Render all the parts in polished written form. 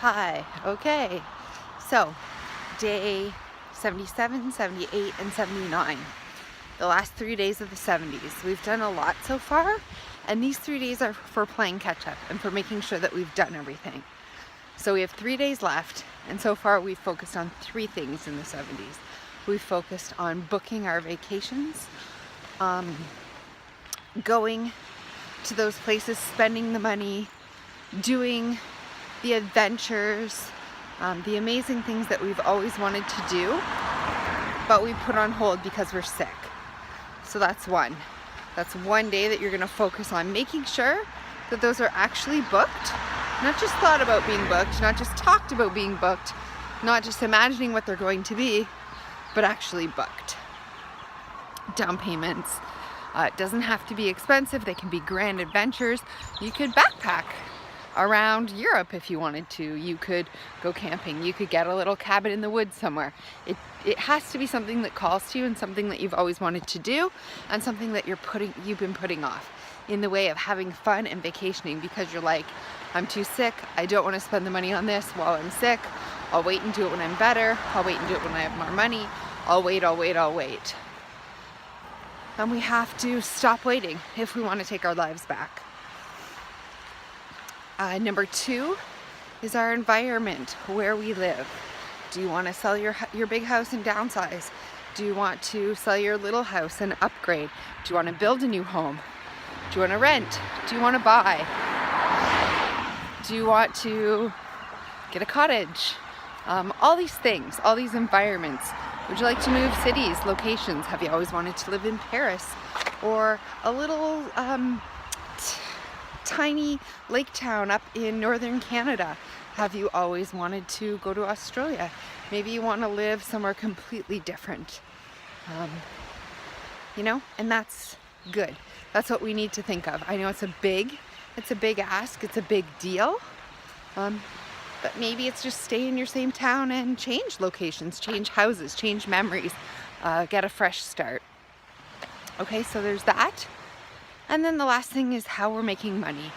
Hi. Okay. So, day 77, 78, and 79. The last 3 days of the 70s. We've done a lot so far, and these 3 days are for playing catch up and for making sure that we've done everything. So we have 3 days left, and so far we've focused on 3 things in the 70s. We've focused on booking our vacations, going to those places, spending the money, doing the adventures, the amazing things that we've always wanted to do, but we put on hold because we're sick. So that's one. That's one day that you're going to focus on making sure that those are actually booked, not just thought about being booked, not just talked about being booked, not just imagining what they're going to be, but actually booked. Down payments. It doesn't have to be expensive. They can be grand adventures. You could backpack around Europe if you wanted to. You could go camping. You could get a little cabin in the woods somewhere. It has to be something that calls to you and something that you've always wanted to do and something that you've been putting off in the way of having fun and vacationing because you're like, I'm too sick. I don't want to spend the money on this while I'm sick. I'll wait and do it when I'm better. I'll wait and do it when I have more money. I'll wait. And we have to stop waiting if we want to take our lives back. Number 2 is our environment, where we live. Do you want to sell your big house and downsize? Do you want to sell your little house and upgrade? Do you want to build a new home? Do you want to rent? Do you want to buy? Do you want to get a cottage? All these things, all these environments. Would you like to move cities, locations? Have you always wanted to live in Paris or a little tiny lake town up in northern Canada? Have you always wanted to go to Australia? Maybe you want to live somewhere completely different. And that's good. That's what we need to think of. I know it's a big ask, it's a big deal. But maybe it's just stay in your same town and change locations, change houses, change memories, get a fresh start. Okay, so there's that. And then the last thing is how we're making money.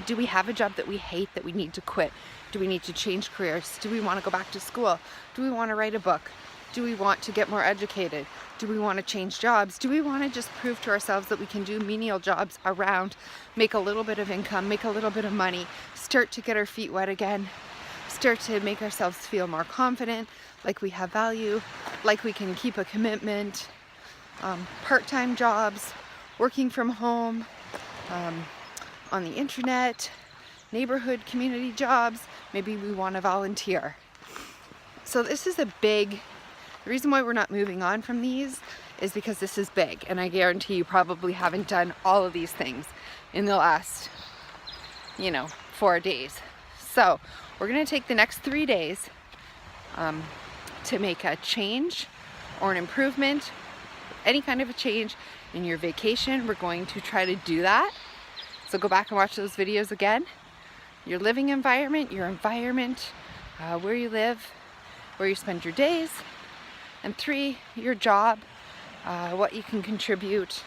Do we have a job that we hate that we need to quit? Do we need to change careers? Do we want to go back to school? Do we want to write a book? Do we want to get more educated? Do we want to change jobs? Do we want to just prove to ourselves that we can do menial jobs around, make a little bit of income, make a little bit of money, start to get our feet wet again, start to make ourselves feel more confident, like we have value, like we can keep a commitment, part-time jobs, working from home, on the internet, neighborhood community jobs, maybe we want to volunteer. So this is the reason why we're not moving on from these is because this is big, and I guarantee you probably haven't done all of these things in the last, 4 days. So we're going to take the next 3 days to make a change or an improvement, any kind of a change in your vacation. We're going to try to do that. So go back and watch those videos again. Your living environment, where you live, where you spend your days. And 3, your job, what you can contribute,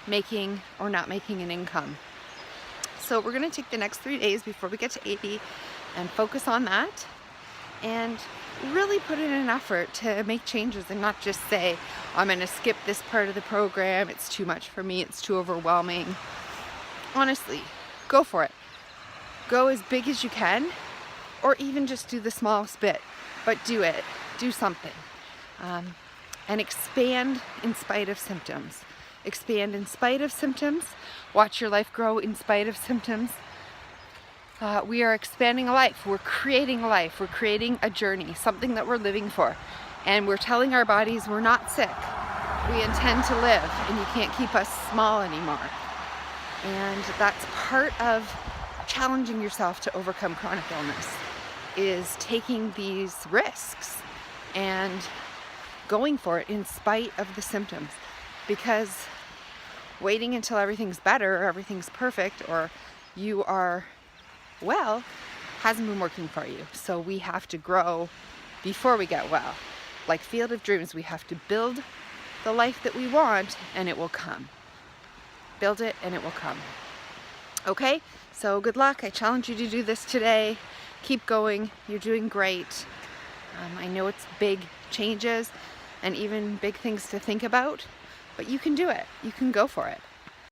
making or not making an income. So we're going to take the next 3 days before we get to 80 and focus on that and really put in an effort to make changes and not just say, I'm going to skip this part of the program, it's too much for me, it's too overwhelming. Honestly, go for it. Go as big as you can, or even just do the smallest bit, but do it. Do something. And expand in spite of symptoms. Expand in spite of symptoms. Watch your life grow in spite of symptoms. We are expanding a life. We're creating a life. We're creating a journey, something that we're living for. And we're telling our bodies we're not sick. We intend to live, and you can't keep us small anymore. And that's part of challenging yourself to overcome chronic illness, is taking these risks and going for it in spite of the symptoms, because waiting until everything's better or everything's perfect or you are well hasn't been working for you. So we have to grow before we get well. Like Field of Dreams, we have to build the life that we want and it will come. Build it and it will come. Okay, so good luck. I challenge you to do this today. keep going. You're doing great. I know it's big changes and even big things to think about, but you can do it. You can go for it.